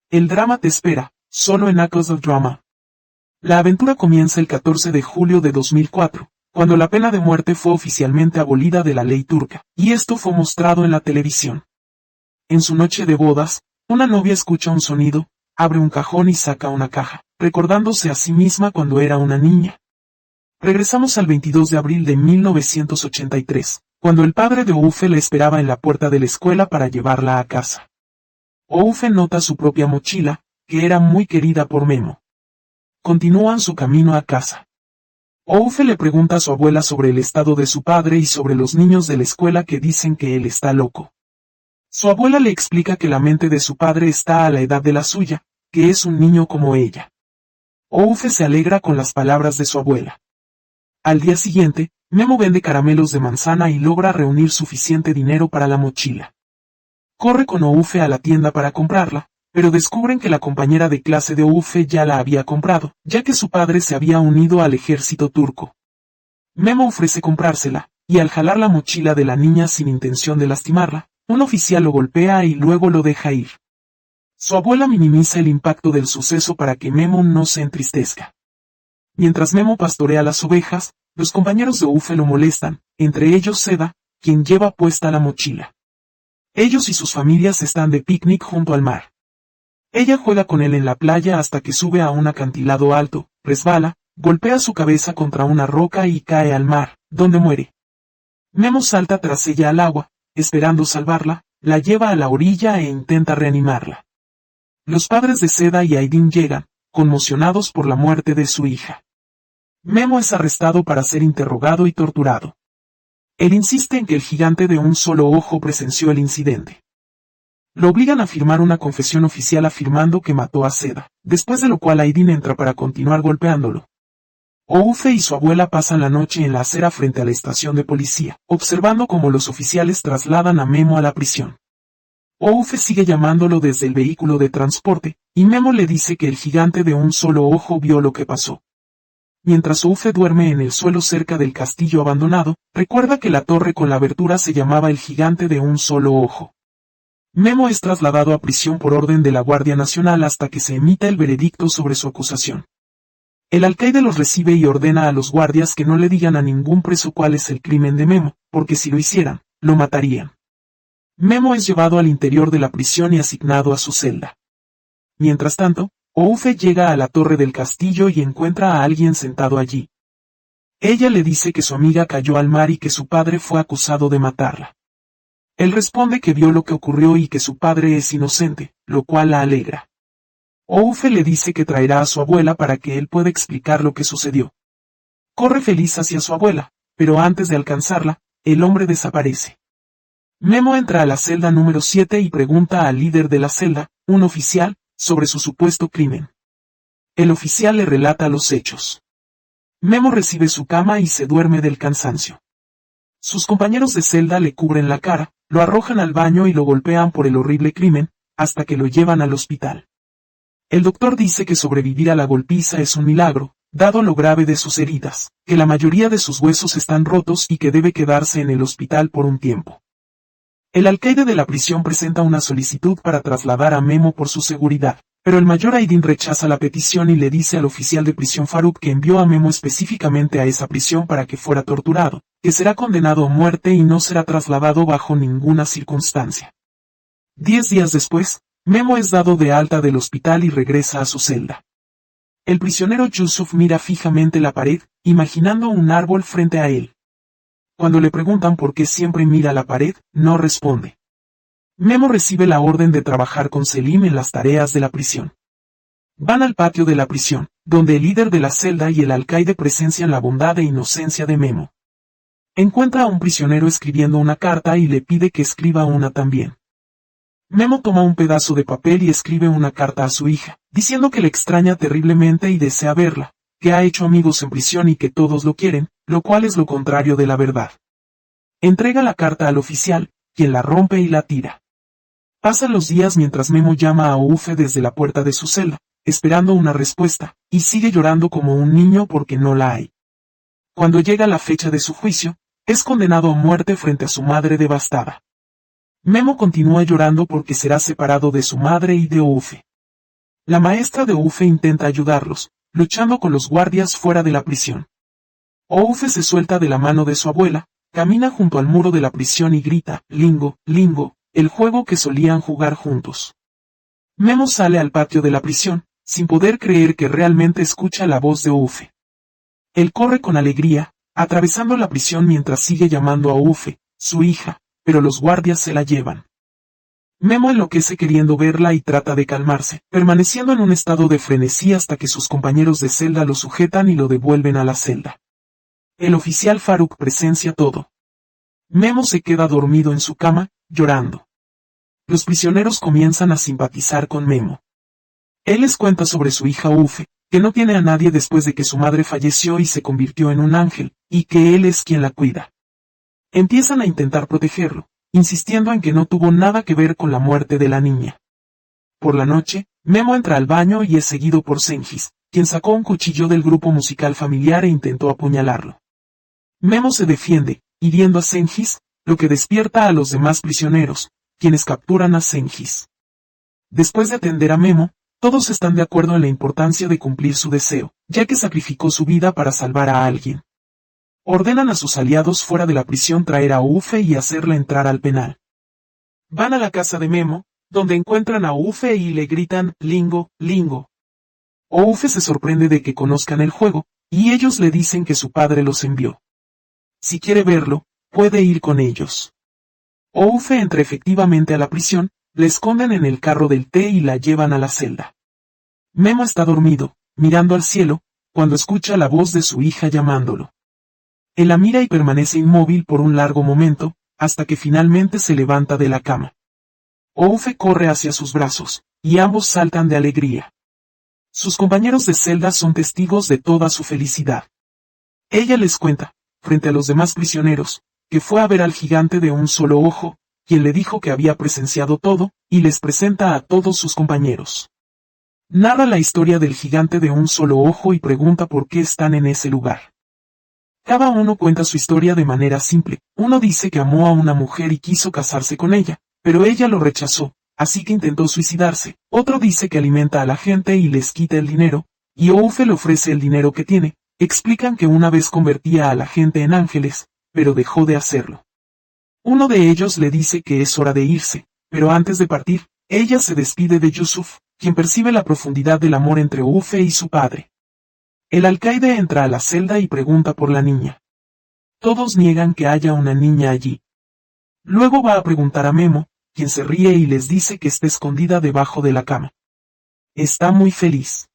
El drama te espera, solo en Acos of Drama. La aventura comienza el 14 de julio de 2004, cuando la pena de muerte fue oficialmente abolida de la ley turca, y esto fue mostrado en la televisión. En su noche de bodas, una novia escucha un sonido, abre un cajón y saca una caja, recordándose a sí misma cuando era una niña. Regresamos al 22 de abril de 1983, cuando el padre de Oufe la esperaba en la puerta de la escuela para llevarla a casa. Oufe nota su propia mochila, que era muy querida por Memo. Continúan su camino a casa. Oufe le pregunta a su abuela sobre el estado de su padre y sobre los niños de la escuela que dicen que él está loco. Su abuela le explica que la mente de su padre está a la edad de la suya, que es un niño como ella. Oufe se alegra con las palabras de su abuela. Al día siguiente, Memo vende caramelos de manzana y logra reunir suficiente dinero para la mochila. Corre con Oufe a la tienda para comprarla, pero descubren que la compañera de clase de Oufe ya la había comprado, ya que su padre se había unido al ejército turco. Memo ofrece comprársela, y al jalar la mochila de la niña sin intención de lastimarla, un oficial lo golpea y luego lo deja ir. Su abuela minimiza el impacto del suceso para que Memo no se entristezca. Mientras Memo pastorea las ovejas, los compañeros de Oufe lo molestan, entre ellos Seda, quien lleva puesta la mochila. Ellos y sus familias están de picnic junto al mar. Ella juega con él en la playa hasta que sube a un acantilado alto, resbala, golpea su cabeza contra una roca y cae al mar, donde muere. Memo salta tras ella al agua, esperando salvarla, la lleva a la orilla e intenta reanimarla. Los padres de Seda y Aydin llegan, conmocionados por la muerte de su hija. Memo es arrestado para ser interrogado y torturado. Él insiste en que el gigante de un solo ojo presenció el incidente. Lo obligan a firmar una confesión oficial afirmando que mató a Seda, después de lo cual Aydin entra para continuar golpeándolo. Oufe y su abuela pasan la noche en la acera frente a la estación de policía, observando cómo los oficiales trasladan a Memo a la prisión. Oufe sigue llamándolo desde el vehículo de transporte, y Memo le dice que el gigante de un solo ojo vio lo que pasó. Mientras Oufe duerme en el suelo cerca del castillo abandonado, recuerda que la torre con la abertura se llamaba el gigante de un solo ojo. Memo es trasladado a prisión por orden de la Guardia Nacional hasta que se emita el veredicto sobre su acusación. El alcaide los recibe y ordena a los guardias que no le digan a ningún preso cuál es el crimen de Memo, porque si lo hicieran, lo matarían. Memo es llevado al interior de la prisión y asignado a su celda. Mientras tanto, Oufe llega a la torre del castillo y encuentra a alguien sentado allí. Ella le dice que su amiga cayó al mar y que su padre fue acusado de matarla. Él responde que vio lo que ocurrió y que su padre es inocente, lo cual la alegra. Oufe le dice que traerá a su abuela para que él pueda explicar lo que sucedió. Corre feliz hacia su abuela, pero antes de alcanzarla, el hombre desaparece. Memo entra a la celda número 7 y pregunta al líder de la celda, un oficial, sobre su supuesto crimen. El oficial le relata los hechos. Memo recibe su cama y se duerme del cansancio. Sus compañeros de celda le cubren la cara, lo arrojan al baño y lo golpean por el horrible crimen, hasta que lo llevan al hospital. El doctor dice que sobrevivir a la golpiza es un milagro, dado lo grave de sus heridas, que la mayoría de sus huesos están rotos y que debe quedarse en el hospital por un tiempo. El alcaide de la prisión presenta una solicitud para trasladar a Memo por su seguridad, pero el mayor Aydin rechaza la petición y le dice al oficial de prisión Faruk que envió a Memo específicamente a esa prisión para que fuera torturado, que será condenado a muerte y no será trasladado bajo ninguna circunstancia. 10 días después, Memo es dado de alta del hospital y regresa a su celda. El prisionero Yusuf mira fijamente la pared, imaginando un árbol frente a él. Cuando le preguntan por qué siempre mira la pared, no responde. Memo recibe la orden de trabajar con Selim en las tareas de la prisión. Van al patio de la prisión, donde el líder de la celda y el alcaide presencian la bondad e inocencia de Memo. Encuentra a un prisionero escribiendo una carta y le pide que escriba una también. Memo toma un pedazo de papel y escribe una carta a su hija, diciendo que le extraña terriblemente y desea verla, que ha hecho amigos en prisión y que todos lo quieren, lo cual es lo contrario de la verdad. Entrega la carta al oficial, quien la rompe y la tira. Pasan los días mientras Memo llama a Oufe desde la puerta de su celda, esperando una respuesta, y sigue llorando como un niño porque no la hay. Cuando llega la fecha de su juicio, es condenado a muerte frente a su madre devastada. Memo continúa llorando porque será separado de su madre y de Oufe. La maestra de Oufe intenta ayudarlos, luchando con los guardias fuera de la prisión. Oufe se suelta de la mano de su abuela, camina junto al muro de la prisión y grita, Lingo, Lingo, el juego que solían jugar juntos. Memo sale al patio de la prisión, sin poder creer que realmente escucha la voz de Oufe. Él corre con alegría, atravesando la prisión mientras sigue llamando a Oufe, su hija, pero los guardias se la llevan. Memo enloquece queriendo verla y trata de calmarse, permaneciendo en un estado de frenesí hasta que sus compañeros de celda lo sujetan y lo devuelven a la celda. El oficial Faruk presencia todo. Memo se queda dormido en su cama, llorando. Los prisioneros comienzan a simpatizar con Memo. Él les cuenta sobre su hija Oufe, que no tiene a nadie después de que su madre falleció y se convirtió en un ángel, y que él es quien la cuida. Empiezan a intentar protegerlo, insistiendo en que no tuvo nada que ver con la muerte de la niña. Por la noche, Memo entra al baño y es seguido por Cengiz, quien sacó un cuchillo del grupo musical familiar e intentó apuñalarlo. Memo se defiende, hiriendo a Cengiz, lo que despierta a los demás prisioneros, quienes capturan a Cengiz. Después de atender a Memo, todos están de acuerdo en la importancia de cumplir su deseo, ya que sacrificó su vida para salvar a alguien. Ordenan a sus aliados fuera de la prisión traer a Oufe y hacerla entrar al penal. Van a la casa de Memo, donde encuentran a Oufe y le gritan, Lingo, Lingo. Oufe se sorprende de que conozcan el juego, y ellos le dicen que su padre los envió. Si quiere verlo, puede ir con ellos. Oufe entra efectivamente a la prisión, le esconden en el carro del té y la llevan a la celda. Memo está dormido, mirando al cielo, cuando escucha la voz de su hija llamándolo. Él la mira y permanece inmóvil por un largo momento, hasta que finalmente se levanta de la cama. Oufe corre hacia sus brazos, y ambos saltan de alegría. Sus compañeros de celda son testigos de toda su felicidad. Ella les cuenta, frente a los demás prisioneros, que fue a ver al gigante de un solo ojo, quien le dijo que había presenciado todo, y les presenta a todos sus compañeros. Narra la historia del gigante de un solo ojo y pregunta por qué están en ese lugar. Cada uno cuenta su historia de manera simple. Uno dice que amó a una mujer y quiso casarse con ella, pero ella lo rechazó, así que intentó suicidarse. Otro dice que alimenta a la gente y les quita el dinero, y Oufe le ofrece el dinero que tiene. Explican que una vez convertía a la gente en ángeles, pero dejó de hacerlo. Uno de ellos le dice que es hora de irse, pero antes de partir, ella se despide de Yusuf, quien percibe la profundidad del amor entre Oufe y su padre. El alcaide entra a la celda y pregunta por la niña. Todos niegan que haya una niña allí. Luego va a preguntar a Memo, quien se ríe y les dice que está escondida debajo de la cama. Está muy feliz.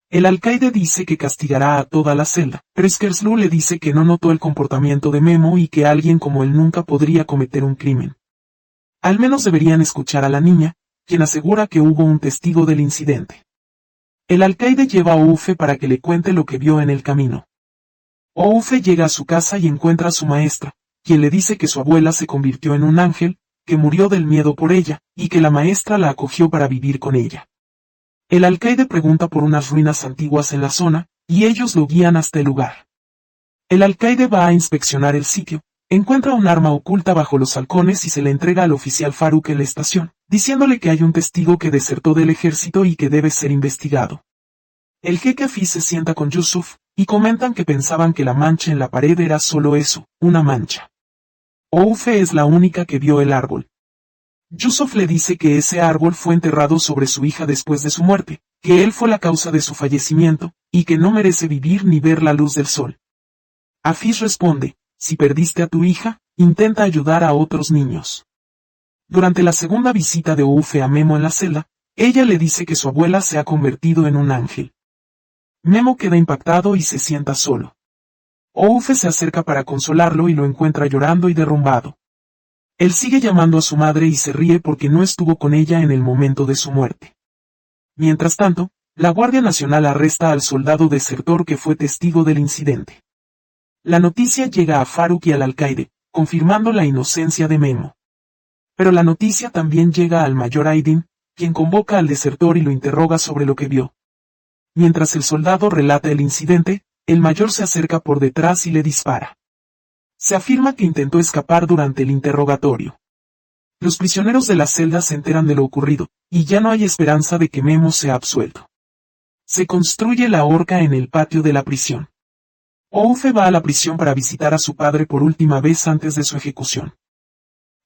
El alcaide dice que castigará a toda la celda, pero Skerslu le dice que no notó el comportamiento de Memo y que alguien como él nunca podría cometer un crimen. Al menos deberían escuchar a la niña, quien asegura que hubo un testigo del incidente. El alcaide lleva a Oufe para que le cuente lo que vio en el camino. Oufe llega a su casa y encuentra a su maestra, quien le dice que su abuela se convirtió en un ángel, que murió del miedo por ella, y que la maestra la acogió para vivir con ella. El alcaide pregunta por unas ruinas antiguas en la zona, y ellos lo guían hasta el lugar. El alcaide va a inspeccionar el sitio, encuentra un arma oculta bajo los halcones y se le entrega al oficial Faruk en la estación, diciéndole que hay un testigo que desertó del ejército y que debe ser investigado. El jeque Afi se sienta con Yusuf, y comentan que pensaban que la mancha en la pared era solo eso, una mancha. Oufe es la única que vio el árbol. Yusuf le dice que ese árbol fue enterrado sobre su hija después de su muerte, que él fue la causa de su fallecimiento, y que no merece vivir ni ver la luz del sol. Afish responde, si perdiste a tu hija, intenta ayudar a otros niños. Durante la segunda visita de Oufe a Memo en la celda, ella le dice que su abuela se ha convertido en un ángel. Memo queda impactado y se sienta solo. Oufe se acerca para consolarlo y lo encuentra llorando y derrumbado. Él sigue llamando a su madre y se ríe porque no estuvo con ella en el momento de su muerte. Mientras tanto, la Guardia Nacional arresta al soldado desertor que fue testigo del incidente. La noticia llega a Faruk y al alcaide, confirmando la inocencia de Memo. Pero la noticia también llega al mayor Aydin, quien convoca al desertor y lo interroga sobre lo que vio. Mientras el soldado relata el incidente, el mayor se acerca por detrás y le dispara. Se afirma que intentó escapar durante el interrogatorio. Los prisioneros de la celda se enteran de lo ocurrido, y ya no hay esperanza de que Memo sea absuelto. Se construye la horca en el patio de la prisión. Oufe va a la prisión para visitar a su padre por última vez antes de su ejecución.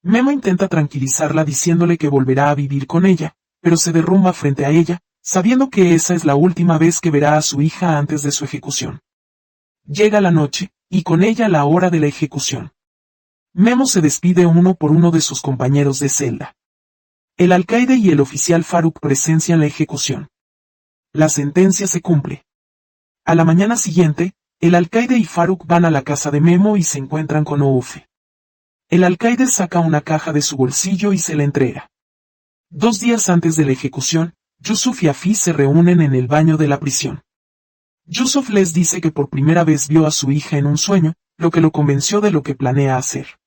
Memo intenta tranquilizarla diciéndole que volverá a vivir con ella, pero se derrumba frente a ella, sabiendo que esa es la última vez que verá a su hija antes de su ejecución. Llega la noche, y con ella la hora de la ejecución. Memo se despide uno por uno de sus compañeros de celda. El alcaide y el oficial Faruk presencian la ejecución. La sentencia se cumple. A la mañana siguiente, el alcaide y Faruk van a la casa de Memo y se encuentran con Oufe. El alcaide saca una caja de su bolsillo y se la entrega. 2 días antes de la ejecución, Yusuf y Hafiz se reúnen en el baño de la prisión. Yusuf les dice que por primera vez vio a su hija en un sueño, lo que lo convenció de lo que planea hacer.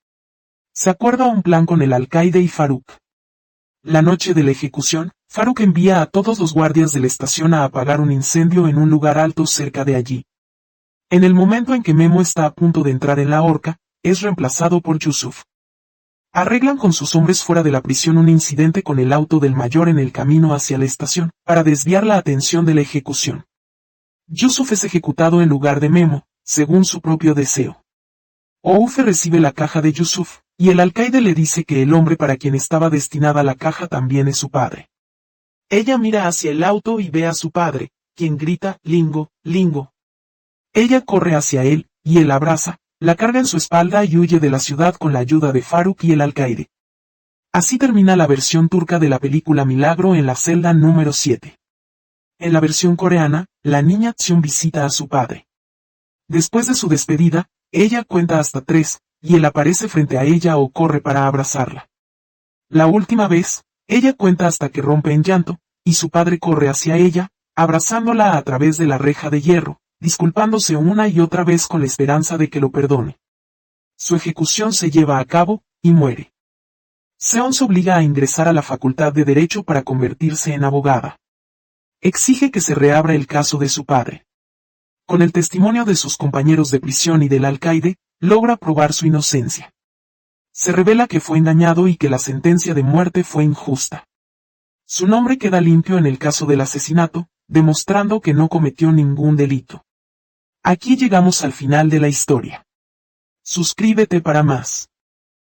Se acuerda un plan con el alcaide y Faruk. La noche de la ejecución, Faruk envía a todos los guardias de la estación a apagar un incendio en un lugar alto cerca de allí. En el momento en que Memo está a punto de entrar en la horca, es reemplazado por Yusuf. Arreglan con sus hombres fuera de la prisión un incidente con el auto del mayor en el camino hacia la estación, para desviar la atención de la ejecución. Yusuf es ejecutado en lugar de Memo, según su propio deseo. Oufe recibe la caja de Yusuf, y el alcaide le dice que el hombre para quien estaba destinada la caja también es su padre. Ella mira hacia el auto y ve a su padre, quien grita, Lingo, Lingo. Ella corre hacia él, y él la abraza, la carga en su espalda y huye de la ciudad con la ayuda de Faruk y el alcaide. Así termina la versión turca de la película Milagro en la celda número 7. En la versión coreana, la niña Tseon visita a su padre. Después de su despedida, ella cuenta hasta 3, y él aparece frente a ella o corre para abrazarla. La última vez, ella cuenta hasta que rompe en llanto, y su padre corre hacia ella, abrazándola a través de la reja de hierro, disculpándose una y otra vez con la esperanza de que lo perdone. Su ejecución se lleva a cabo, y muere. Seon se obliga a ingresar a la Facultad de Derecho para convertirse en abogada. Exige que se reabra el caso de su padre. Con el testimonio de sus compañeros de prisión y del alcaide, logra probar su inocencia. Se revela que fue engañado y que la sentencia de muerte fue injusta. Su nombre queda limpio en el caso del asesinato, demostrando que no cometió ningún delito. Aquí llegamos al final de la historia. Suscríbete para más.